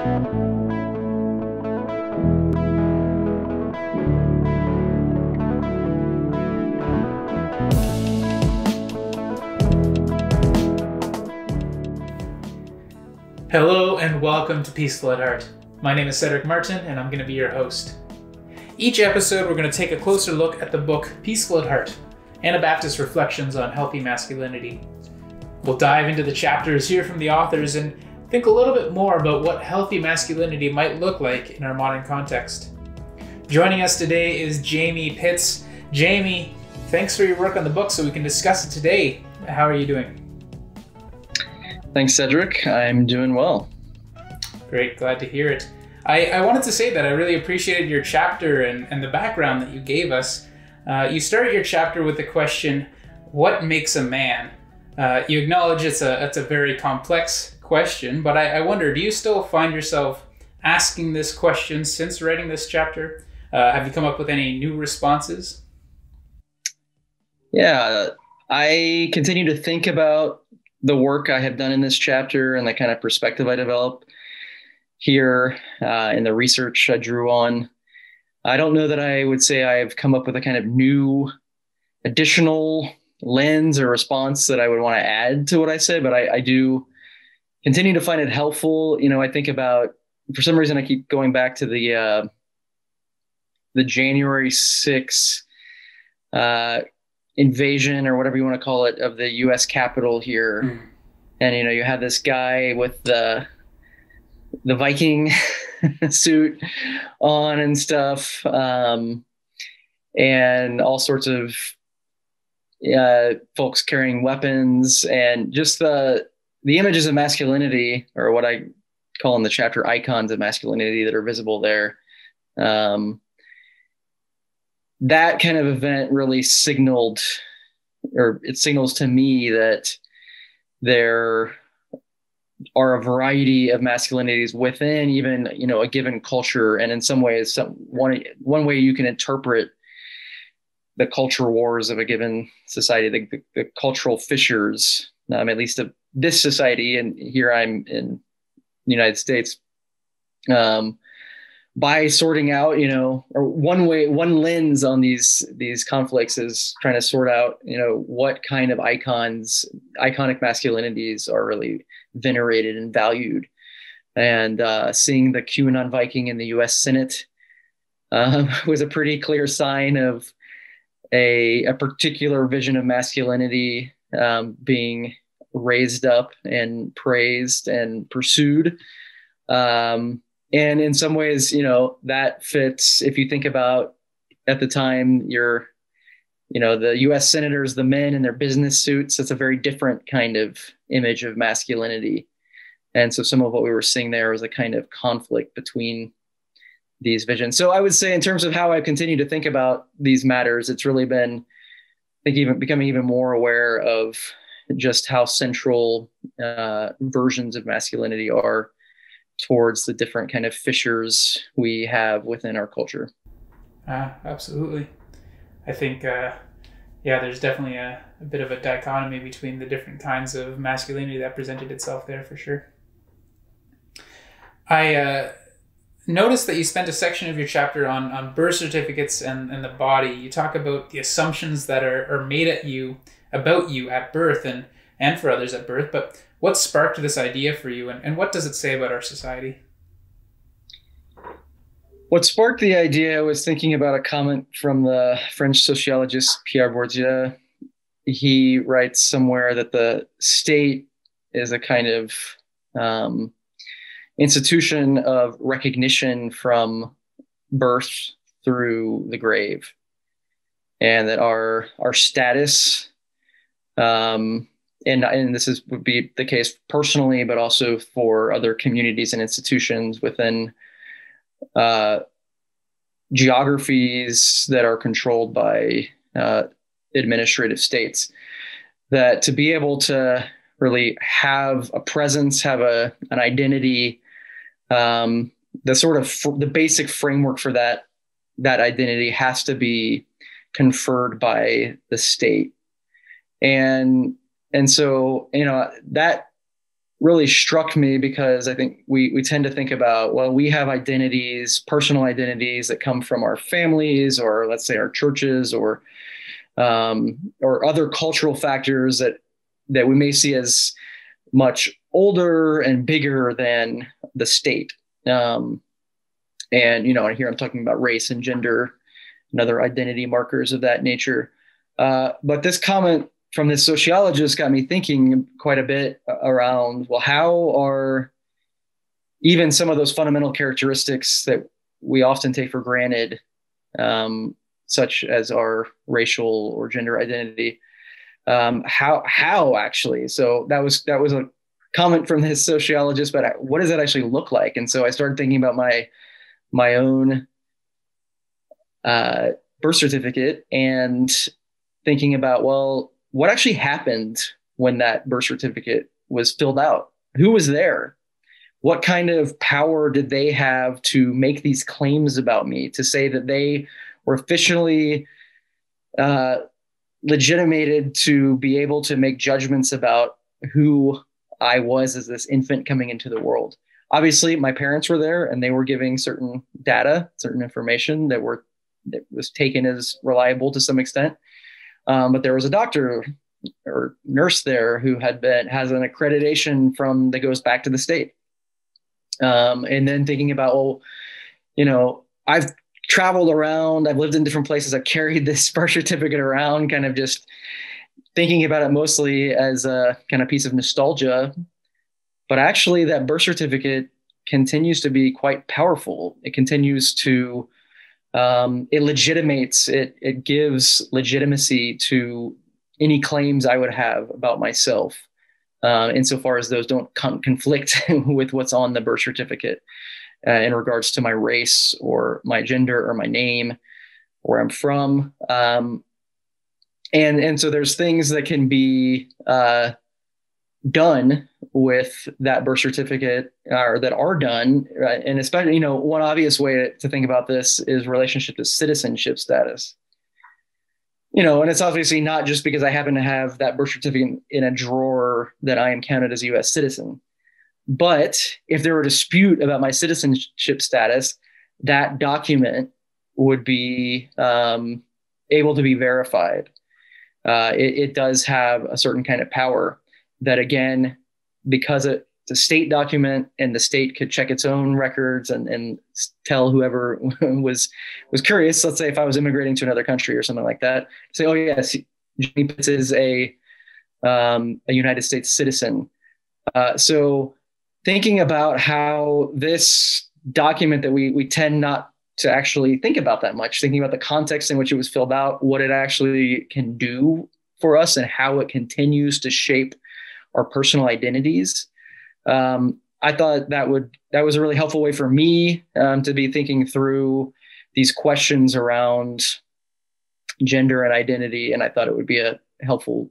Hello and welcome to Peaceful at Heart. My name is Cedric Martin and I'm going to be your host. Each episode we're going to take a closer look at the book Peaceful at Heart, Anabaptist Reflections on Healthy Masculinity. We'll dive into the chapters, hear from the authors, and think a little bit more about what healthy masculinity might look like in our modern context. Joining us today is Jamie Pitts. Jamie, thanks for your work on the book so we can discuss it today. How are you doing? Thanks, Cedric. I'm doing well. Great, glad to hear it. I wanted to say that I really appreciated your chapter and the background that you gave us. You start your chapter with the question, what makes a man? You acknowledge it's a very complex question, but I wonder, do you still find yourself asking this question since writing this chapter? Have you come up with any new responses? Yeah, I continue to think about the work I have done in this chapter and the kind of perspective I developed here in the research I drew on. I don't know that I would say I've come up with a kind of new additional lens or response that I would want to add to what I said, but I do continue to find it helpful. You know, I think about, for some reason, I keep going back to the January 6th invasion, or whatever you want to call it, of the U.S. Capitol here. Mm. And, you know, you have this guy with the Viking suit on and stuff, and all sorts of folks carrying weapons, and just the images of masculinity, or what I call in the chapter icons of masculinity, that are visible there. That kind of event really signaled, or it signals to me, that there are a variety of masculinities within even, you know, a given culture. And in some ways, one way you can interpret the culture wars of a given society, the cultural fissures, at least of this society, and here I'm in the United States, by sorting out, you know, or one lens on these conflicts is trying to sort out, you know, what kind of iconic masculinities are really venerated and valued. And seeing the QAnon Viking in the U.S. Senate was a pretty clear sign of a particular vision of masculinity being raised up and praised and pursued. And in some ways, you know, that fits, if you think about, at the time, the U.S. senators, the men in their business suits, it's a very different kind of image of masculinity. And so some of what we were seeing there was a kind of conflict between these visions. So I would say, in terms of how I continue to think about these matters, it's really been, I think, becoming even more aware of just how central versions of masculinity are towards the different kind of fissures we have within our culture. Absolutely. I think, there's definitely a bit of a dichotomy between the different kinds of masculinity that presented itself there, for sure. I noticed that you spent a section of your chapter on birth certificates and the body. You talk about the assumptions that are made about you at birth and for others at birth, but what sparked this idea for you, and what does it say about our society? What sparked the idea was thinking about a comment from the French sociologist Pierre Bourdieu. He writes somewhere that the state is a kind of institution of recognition from birth through the grave, and that our status, and this would be the case personally, but also for other communities and institutions within geographies that are controlled by administrative states, that to be able to really have a presence, have an identity, the basic framework for that identity has to be conferred by the state. And so, you know, that really struck me because I think we tend to think about, well, we have identities, personal identities that come from our families, or let's say our churches, or other cultural factors that we may see as much older and bigger than the state. And here I'm talking about race and gender and other identity markers of that nature. But this comment from this sociologist got me thinking quite a bit around, well, how are even some of those fundamental characteristics that we often take for granted, such as our racial or gender identity, how actually? So that was a comment from this sociologist, but what does that actually look like? And so I started thinking about my own birth certificate and thinking about, well, what actually happened when that birth certificate was filled out? Who was there? What kind of power did they have to make these claims about me, to say that they were officially legitimated to be able to make judgments about who I was as this infant coming into the world? Obviously, my parents were there and they were giving certain data, certain information that was taken as reliable to some extent. But there was a doctor or nurse there who has an accreditation that goes back to the state. And then thinking about, I've traveled around, I've lived in different places, I've carried this birth certificate around, kind of just thinking about it mostly as a kind of piece of nostalgia. But actually that birth certificate continues to be quite powerful. It continues to it legitimates, it gives legitimacy to any claims I would have about myself, insofar as those don't conflict with what's on the birth certificate in regards to my race or my gender or my name, where I'm from. And so there's things that can be done with that birth certificate, or that are done, right? And especially, one obvious way to think about this is relationship to citizenship status. And it's obviously not just because I happen to have that birth certificate in a drawer that I am counted as a U.S. citizen. But if there were a dispute about my citizenship status, that document would be able to be verified. It does have a certain kind of power that, again, because it's a state document and the state could check its own records and tell whoever was curious. Let's say if I was immigrating to another country or something like that, say, oh yes, Jimmy Pitts is a United States citizen. So thinking about how this document that we tend not to actually think about that much, thinking about the context in which it was filled out, what it actually can do for us and how it continues to shape our personal identities. I thought that was a really helpful way for me to be thinking through these questions around gender and identity. And I thought it would be a helpful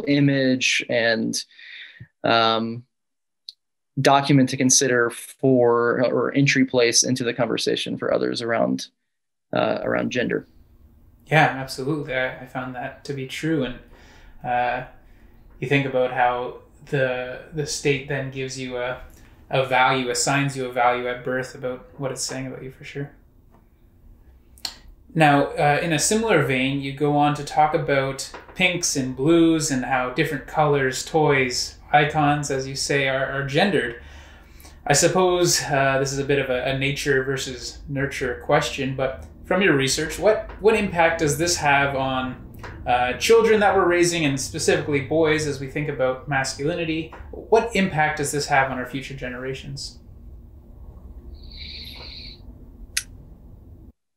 image and document to consider or entry place into the conversation for others around gender. Yeah, absolutely. I found that to be true. And you think about how the state then gives you a value, assigns you a value at birth about what it's saying about you, for sure. Now, in a similar vein, you go on to talk about pinks and blues and how different colors, toys, icons, as you say, are gendered. I suppose this is a bit of a nature versus nurture question, but from your research, what impact does this have on children that we're raising, and specifically boys, as we think about masculinity? What impact does this have on our future generations?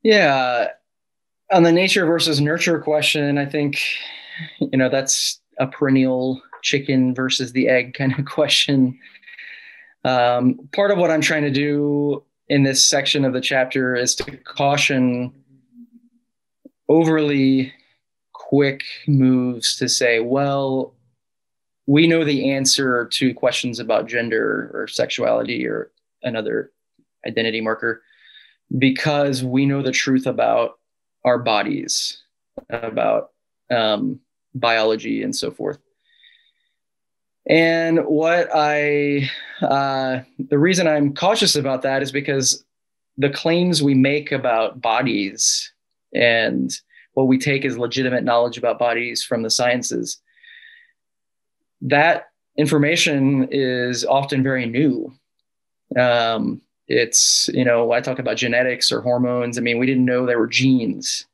Yeah, on the nature versus nurture question, I think, that's a perennial chicken versus the egg kind of question. Part of what I'm trying to do in this section of the chapter is to caution overly quick moves to say, well, we know the answer to questions about gender or sexuality or another identity marker because we know the truth about our bodies, about biology and so forth. And the reason I'm cautious about that is because the claims we make about bodies and what we take as legitimate knowledge about bodies from the sciences, that information is often very new. It's, I talk about genetics or hormones. I mean, we didn't know there were genes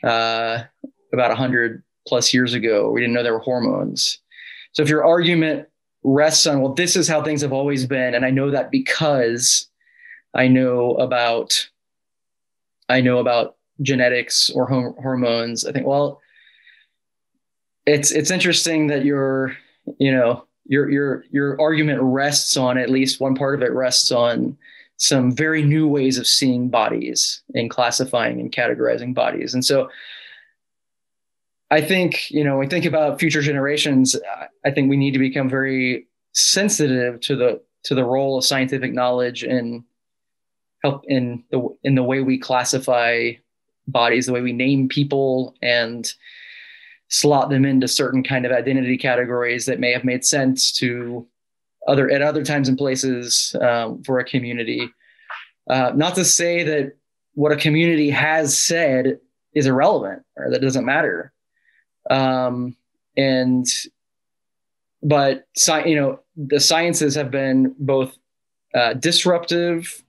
about 100 plus years ago. We didn't know there were hormones. So if your argument rests on, well, this is how things have always been, and I know that because I know about genetics or hormones, I think, well, it's interesting that your argument rests on, at least one part of it rests on, some very new ways of seeing bodies and classifying and categorizing bodies. And so I think, when we think about future generations, I think we need to become very sensitive to the role of scientific knowledge and help in the way we classify bodies, the way we name people and slot them into certain kind of identity categories that may have made sense at other times and places for a community. Not to say that what a community has said is irrelevant or that doesn't matter. But the sciences have been both disruptive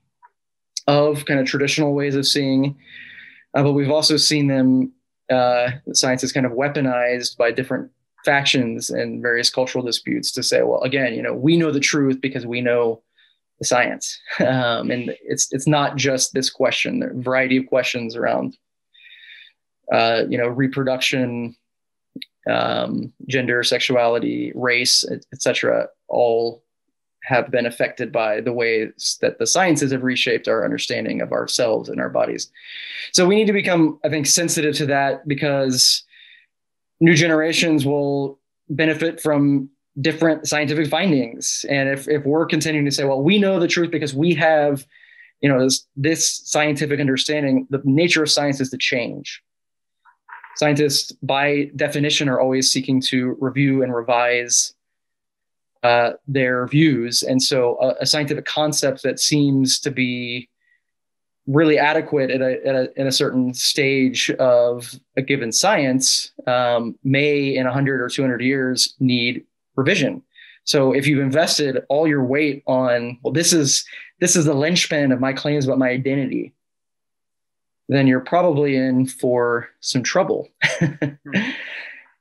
of kind of traditional ways of seeing, but we've also seen them, science is kind of weaponized by different factions and various cultural disputes to say, well, again, we know the truth because we know the science. And it's not just this question. There are a variety of questions around, reproduction, gender, sexuality, race, etc., all have been affected by the ways that the sciences have reshaped our understanding of ourselves and our bodies. So we need to become, I think, sensitive to that, because new generations will benefit from different scientific findings. And if we're continuing to say, well, we know the truth because we have, this scientific understanding, the nature of science is to change. Scientists, by definition, are always seeking to review and revise their views. And so a scientific concept that seems to be really adequate in a certain stage of a given science may in 100 or 200 years need revision. So if you've invested all your weight on, well, this is the linchpin of my claims about my identity, then you're probably in for some trouble.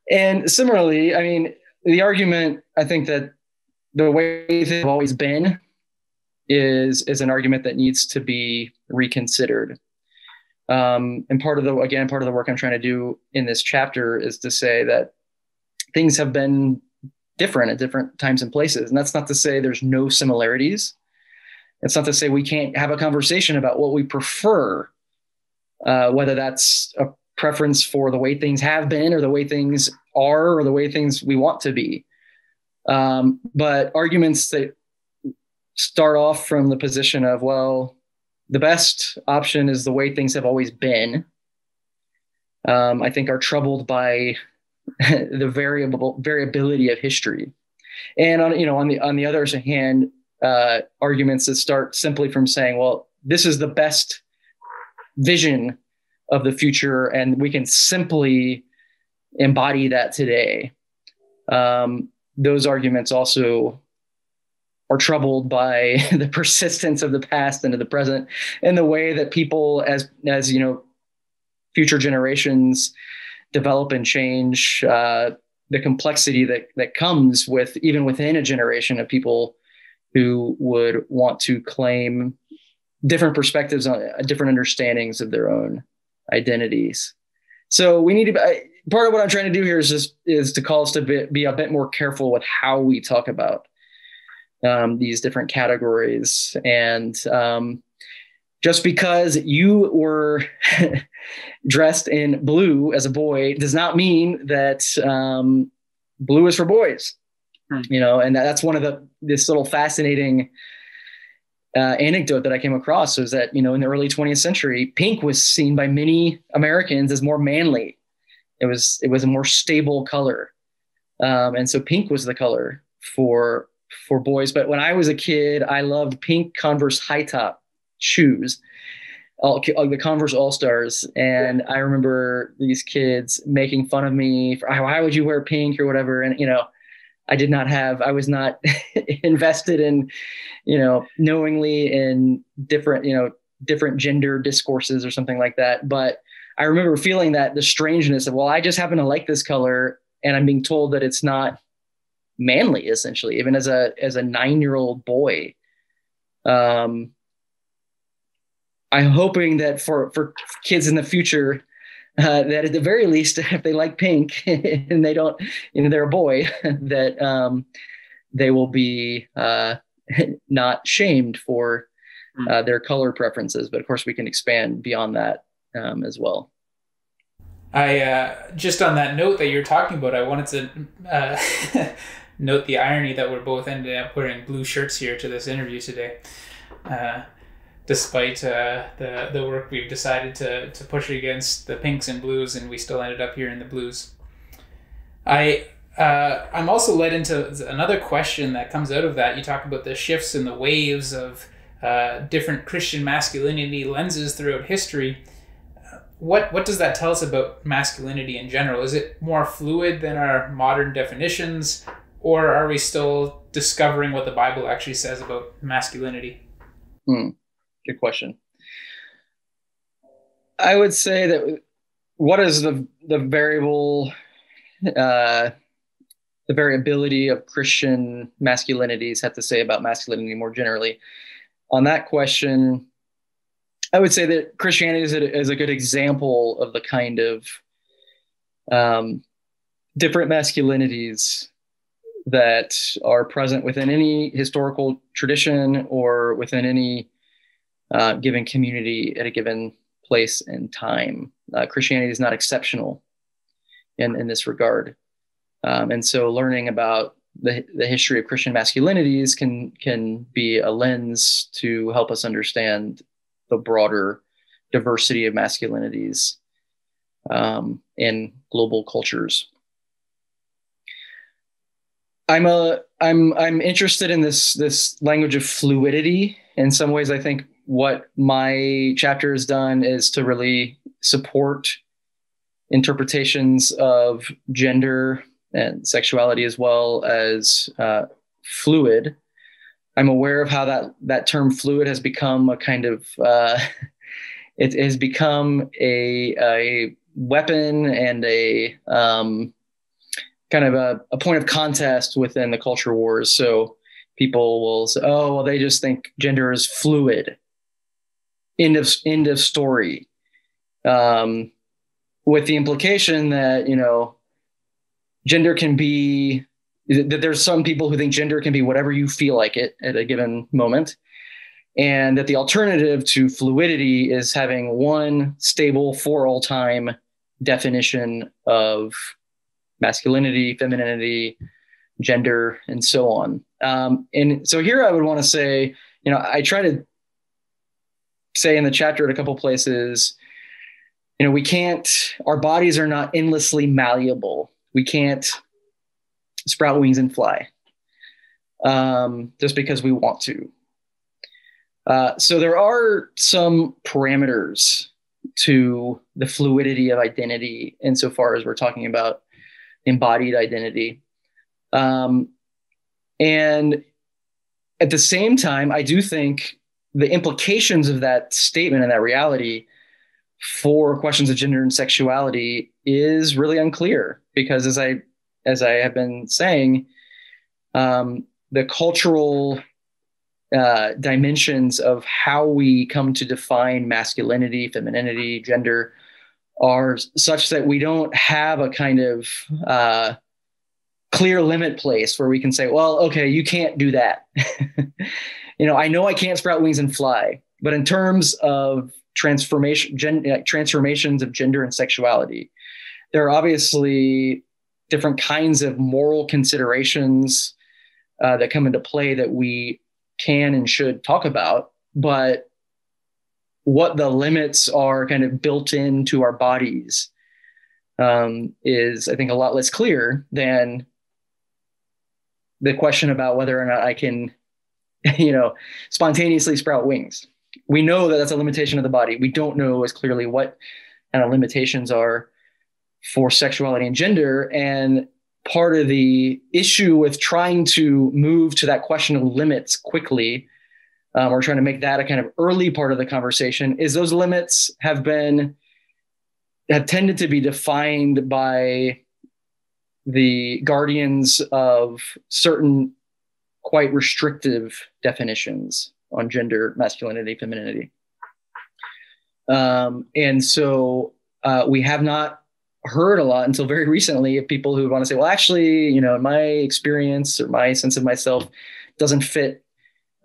And similarly, I mean, the argument, I think that the way they've always been is an argument that needs to be reconsidered. And part of the work I'm trying to do in this chapter is to say that things have been different at different times and places. And that's not to say there's no similarities. It's not to say we can't have a conversation about what we prefer, whether that's a preference for the way things have been or the way things are or the way things we want to be. But arguments that start off from the position of, well, the best option is the way things have always been, I think are troubled by the variability of history. And on the other hand, arguments that start simply from saying, well, this is the best vision of the future, and we can simply embody that today. Those arguments also are troubled by the persistence of the past into the present, and the way that people, as future generations develop and change, the complexity that comes with even within a generation of people who would want to claim different perspectives on different understandings of their own identities. So we need to. Part of what I'm trying to do here is to call us to be a bit more careful with how we talk about these different categories. And just because you were dressed in blue as a boy does not mean that blue is for boys. And that's one of this little fascinating anecdote that I came across, was that, in the early 20th century, pink was seen by many Americans as more manly. It was a more stable color. And so pink was the color for boys. But when I was a kid, I loved pink Converse high top shoes, the Converse All Stars. And I remember these kids making fun of me for, why would you wear pink or whatever? And, I was not invested in, knowingly in different gender discourses or something like that. But I remember feeling that the strangeness of, well, I just happen to like this color and I'm being told that it's not manly, essentially, even as a 9-year-old boy. I'm hoping that for kids in the future, that at the very least, if they like pink and they don't, they're a boy, that they will be not shamed for their color preferences. But of course, we can expand beyond that as well. I just on that note that you're talking about, I wanted to note the irony that we're both ended up wearing blue shirts here to this interview today. Despite the work we've decided to push against the pinks and blues, and we still ended up here in the blues. I'm also led into another question that comes out of that. You talk about the shifts and the waves of different Christian masculinity lenses throughout history. What does that tell us about masculinity in general? Is it more fluid than our modern definitions, or are we still discovering what the Bible actually says about masculinity? Good question. I would say that what is the variability of Christian masculinities have to say about masculinity more generally? On that question, I would say that Christianity is a good example of the kind of different masculinities that are present within any historical tradition or within any given community at a given place and time. Christianity is not exceptional in this regard. And so learning about the history of Christian masculinities can be a lens to help us understand the broader diversity of masculinities in global cultures. I'm interested in this language of fluidity. In some ways, I think what my chapter has done is to really support interpretations of gender and sexuality as well as fluid. I'm aware of how that term fluid has become a kind of it has become a weapon and a kind of a point of contest within the culture wars. So people will say, "Oh, well, they just think gender is fluid." End of story. With the implication that gender can be, that there's some people who think gender can be whatever you feel like it at a given moment. And that the alternative to fluidity is having one stable for all time definition of masculinity, femininity, gender, and so on. And so here I would want to say, I try to say in the chapter at a couple places, our bodies are not endlessly malleable. We can't sprout wings and fly just because we want to. So there are some parameters to the fluidity of identity insofar as we're talking about embodied identity. And at the same time, I do think the implications of that statement and that reality for questions of gender and sexuality is really unclear, because as I have been saying, the cultural dimensions of how we come to define masculinity, femininity, gender are such that we don't have a kind of clear limit place where we can say, well, okay, you can't do that. I know I can't sprout wings and fly, but in terms of transformations of gender and sexuality, there are obviously different kinds of moral considerations that come into play that we can and should talk about. But what the limits are kind of built into our bodies is, I think, a lot less clear than the question about whether or not I can, spontaneously sprout wings. We know that that's a limitation of the body. We don't know as clearly what kind of limitations are for sexuality and gender. And part of the issue with trying to move to that question of limits quickly, or trying to make that a kind of early part of the conversation, is those limits have tended to be defined by the guardians of certain quite restrictive definitions on gender, masculinity, femininity. And so we have not heard a lot until very recently of people who want to say, well, actually, in my experience or my sense of myself doesn't fit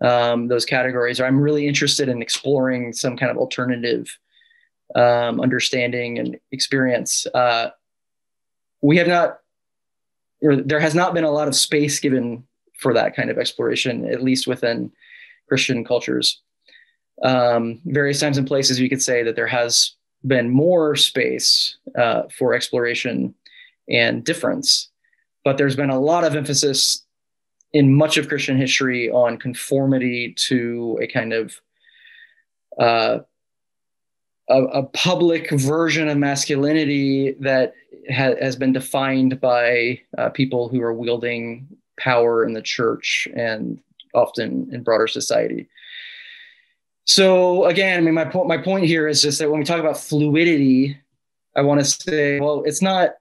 those categories, or I'm really interested in exploring some kind of alternative understanding and experience. We have not, or there has not been a lot of space given for that kind of exploration, at least within Christian cultures. Various times and places, you could say that there has been more space for exploration and difference, but there's been a lot of emphasis in much of Christian history on conformity to a kind of a public version of masculinity that has been defined by people who are wielding power in the church and often in broader society. So again, I mean, my point here is just that when we talk about fluidity, I want to say, well, it's not,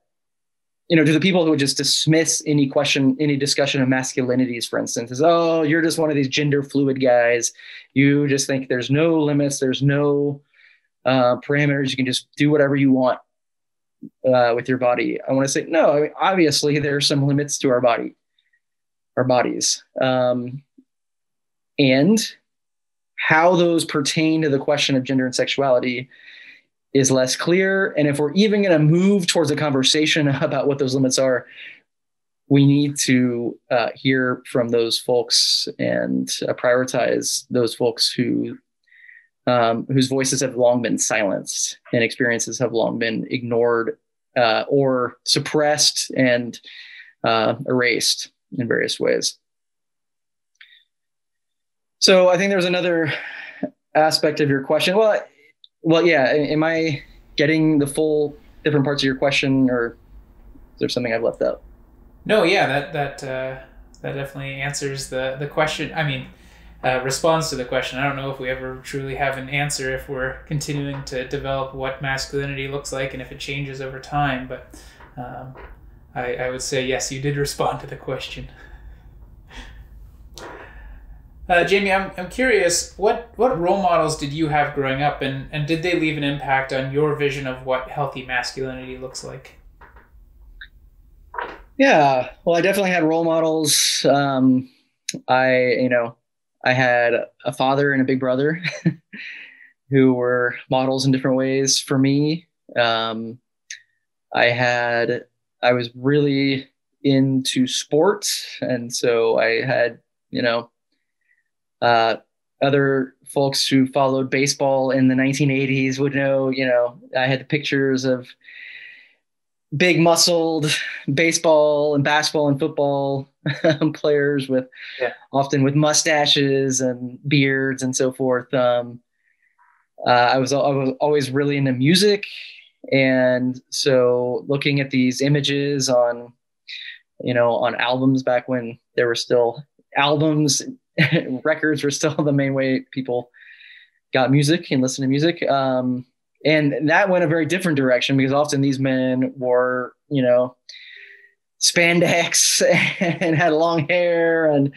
to the people who would just dismiss any discussion of masculinities, for instance, is, oh, you're just one of these gender fluid guys. You just think there's no limits, there's no parameters. You can just do whatever you want with your body. I want to say, no, I mean, obviously there are some limits to our bodies. And how those pertain to the question of gender and sexuality is less clear. And if we're even going to move towards a conversation about what those limits are, we need to hear from those folks and prioritize those folks whose voices have long been silenced and experiences have long been ignored or suppressed and erased in various ways. So I think there's another aspect of your question. Well, yeah. Am I getting the full different parts of your question, or is there something I've left out? No, yeah, that definitely answers the question. I mean, responds to the question. I don't know if we ever truly have an answer if we're continuing to develop what masculinity looks like and if it changes over time. But I would say yes, you did respond to the question. Jamie, I'm curious, what role models did you have growing up, and did they leave an impact on your vision of what healthy masculinity looks like? Yeah, well, I definitely had role models. I had a father and a big brother who were models in different ways for me. I was really into sports, and so I had, other folks who followed baseball in the 1980s would know, I had pictures of big muscled baseball and basketball and football players often with mustaches and beards and so forth. I was always really into music. And so looking at these images on albums back when there were still albums, records were still the main way people got music and listened to music. And that went a very different direction because often these men wore, spandex and had long hair. And,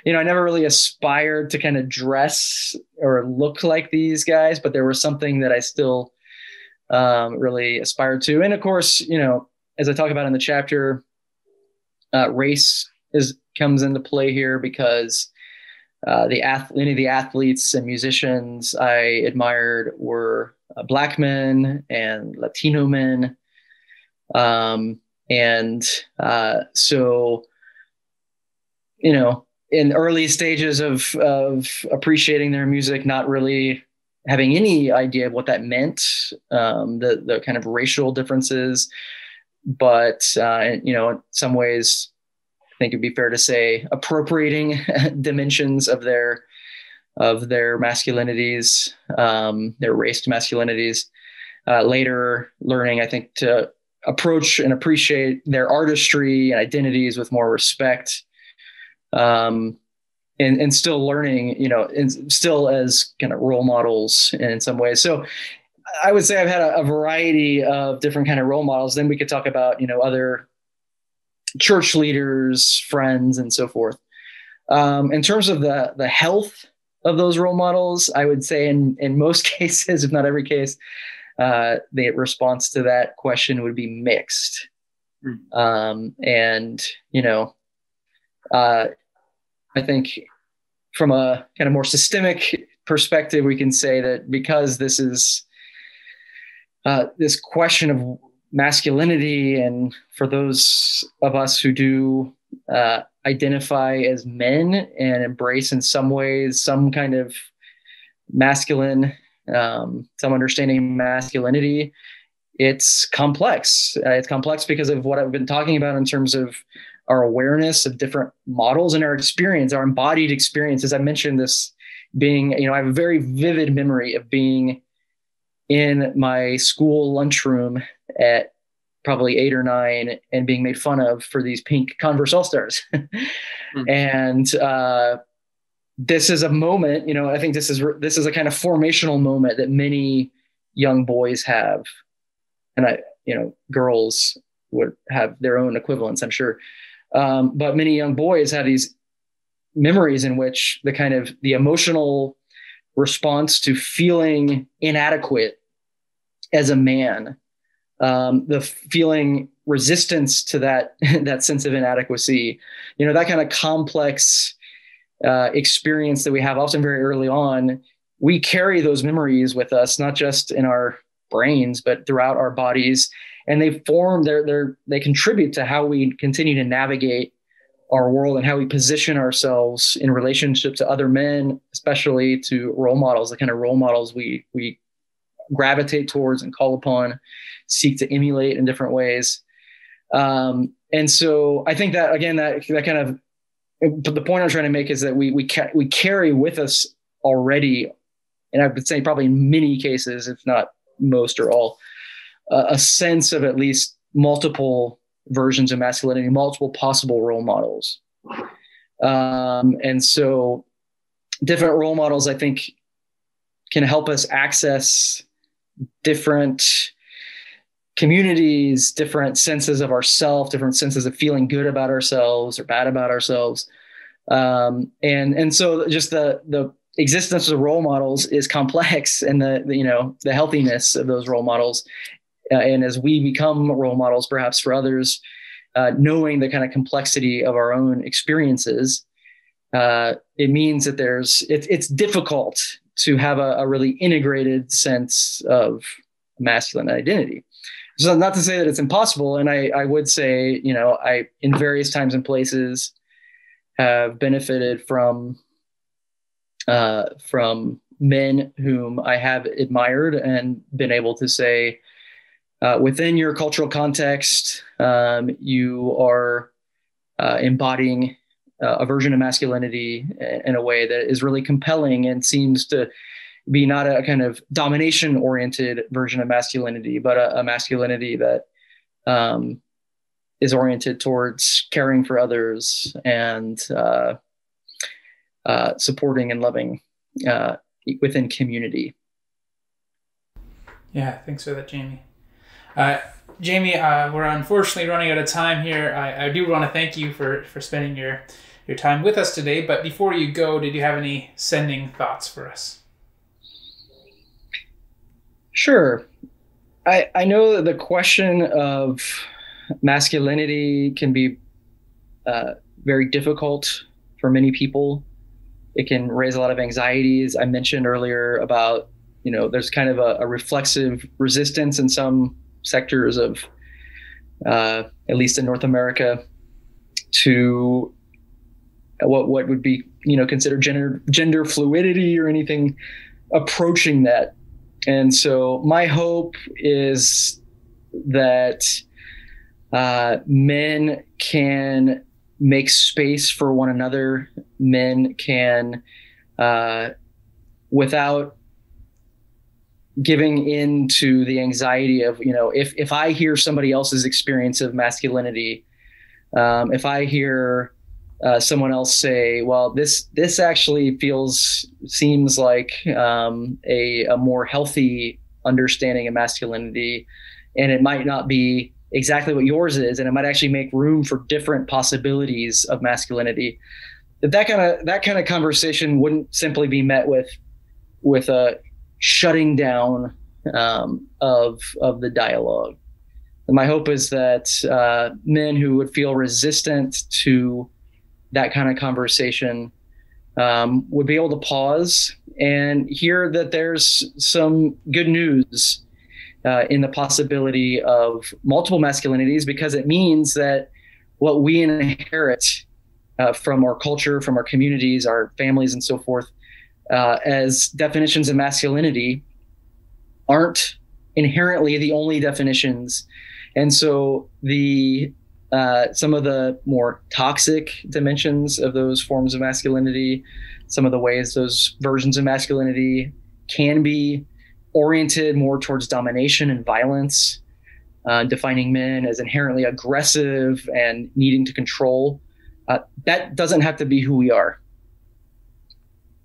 I never really aspired to kind of dress or look like these guys, but there was something that I still really aspired to. And of course, as I talk about in the chapter, race comes into play here because many of the athletes and musicians I admired were Black men and Latino men. So, in early stages of appreciating their music, not really having any idea of what that meant, the kind of racial differences, but, in some ways think it'd be fair to say, appropriating dimensions of their masculinities, their raced masculinities. Later learning, I think, to approach and appreciate their artistry and identities with more respect, and still learning, and still as kind of role models in some ways. So I would say I've had a variety of different kind of role models. Then we could talk about, other church leaders, friends, and so forth. In terms of the health of those role models, I would say in most cases, if not every case, the response to that question would be mixed. And, I think from a kind of more systemic perspective, we can say that because this is this question of masculinity, and for those of us who do identify as men and embrace in some ways some kind of masculine, some understanding of masculinity, it's complex. It's complex because of what I've been talking about in terms of our awareness of different models and our experience, our embodied experience. As I mentioned, this being, I have a very vivid memory of being in my school lunchroom at probably 8 or 9 and being made fun of for these pink Converse All-Stars. And this is a moment, I think this is a kind of formational moment that many young boys have. And girls would have their own equivalents, I'm sure. But many young boys have these memories in which the emotional response to feeling inadequate as a man, the feeling resistance to that sense of inadequacy, that kind of complex experience that we have often very early on, we carry those memories with us, not just in our brains, but throughout our bodies. And they form they contribute to how we continue to navigate our world and how we position ourselves in relationship to other men, especially to role models, the kind of role models we gravitate towards and call upon, seek to emulate in different ways. And so I think that, again, that kind of, but the point I'm trying to make is that we carry with us already, and I would say probably in many cases, if not most or all, a sense of at least multiple versions of masculinity, multiple possible role models. And so different role models, I think, can help us access different communities, different senses of ourselves, different senses of feeling good about ourselves or bad about ourselves. And so just the existence of role models is complex, and the healthiness of those role models. And as we become role models, perhaps for others, knowing the kind of complexity of our own experiences, it means that it's difficult to have a really integrated sense of masculine identity. So not to say that it's impossible. And I would say, I, in various times and places, have benefited from men whom I have admired and been able to say, within your cultural context, you are embodying a version of masculinity in a way that is really compelling and seems to be not a kind of domination-oriented version of masculinity, but a masculinity that is oriented towards caring for others and supporting and loving within community. Yeah, thanks for that, Jamie. Jamie, we're unfortunately running out of time here. I do want to thank you for spending your time with us today. But before you go, did you have any sending thoughts for us? Sure. I know that the question of masculinity can be very difficult for many people. It can raise a lot of anxieties. I mentioned earlier about, there's kind of a reflexive resistance in some sectors of, at least in North America, to what would be, considered gender fluidity or anything approaching that. And so my hope is that men can make space for one another. Men can, without giving in to the anxiety of, if I hear somebody else's experience of masculinity, if I hear someone else say, well, this actually seems like a more healthy understanding of masculinity, and it might not be exactly what yours is, and it might actually make room for different possibilities of masculinity. That kind of conversation wouldn't simply be met with a shutting down of the dialogue. And my hope is that men who would feel resistant to that kind of conversation would be able to pause and hear that there's some good news in the possibility of multiple masculinities, because it means that what we inherit from our culture, from our communities, our families, and so forth, as definitions of masculinity aren't inherently the only definitions. And so some of the more toxic dimensions of those forms of masculinity, some of the ways those versions of masculinity can be oriented more towards domination and violence, defining men as inherently aggressive and needing to control, that doesn't have to be who we are.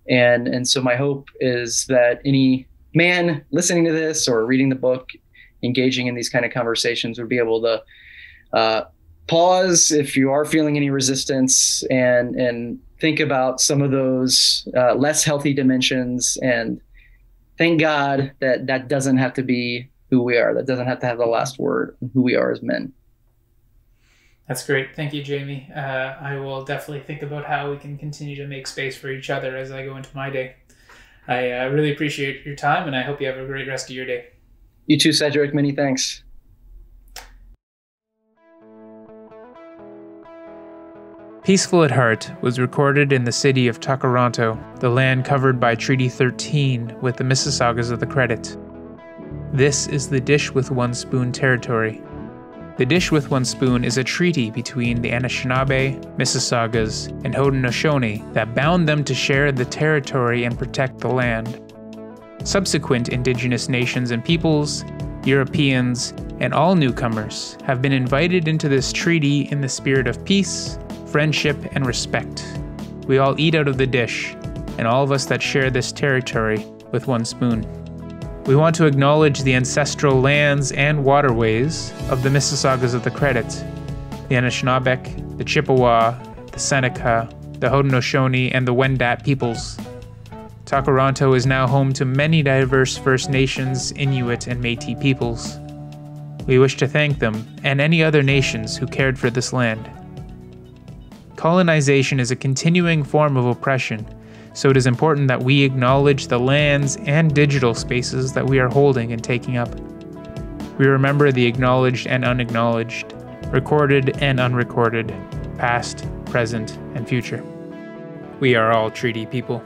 And so my hope is that any man listening to this or reading the book, engaging in these kind of conversations, would be able to pause if you are feeling any resistance and think about some of those less healthy dimensions, and thank God that doesn't have to be who we are. That doesn't have to have the last word on who we are as men. That's great. Thank you, Jamie. I will definitely think about how we can continue to make space for each other as I go into my day. I really appreciate your time, and I hope you have a great rest of your day. You too, Cedric. Many thanks. Peaceful at Heart was recorded in the city of Takaranto, the land covered by Treaty 13 with the Mississaugas of the Credit. This is the Dish with One Spoon territory. The Dish with One Spoon is a treaty between the Anishinaabe, Mississaugas, and Haudenosaunee that bound them to share the territory and protect the land. Subsequent indigenous nations and peoples, Europeans, and all newcomers have been invited into this treaty in the spirit of peace, friendship, and respect. We all eat out of the dish, and all of us that share this territory with one spoon. We want to acknowledge the ancestral lands and waterways of the Mississaugas of the Credit, the Anishinaabeg, the Chippewa, the Seneca, the Haudenosaunee, and the Wendat peoples. Takaranto is now home to many diverse First Nations, Inuit, and Métis peoples. We wish to thank them and any other nations who cared for this land. Colonization is a continuing form of oppression, so it is important that we acknowledge the lands and digital spaces that we are holding and taking up. We remember the acknowledged and unacknowledged, recorded and unrecorded, past, present, and future. We are all treaty people.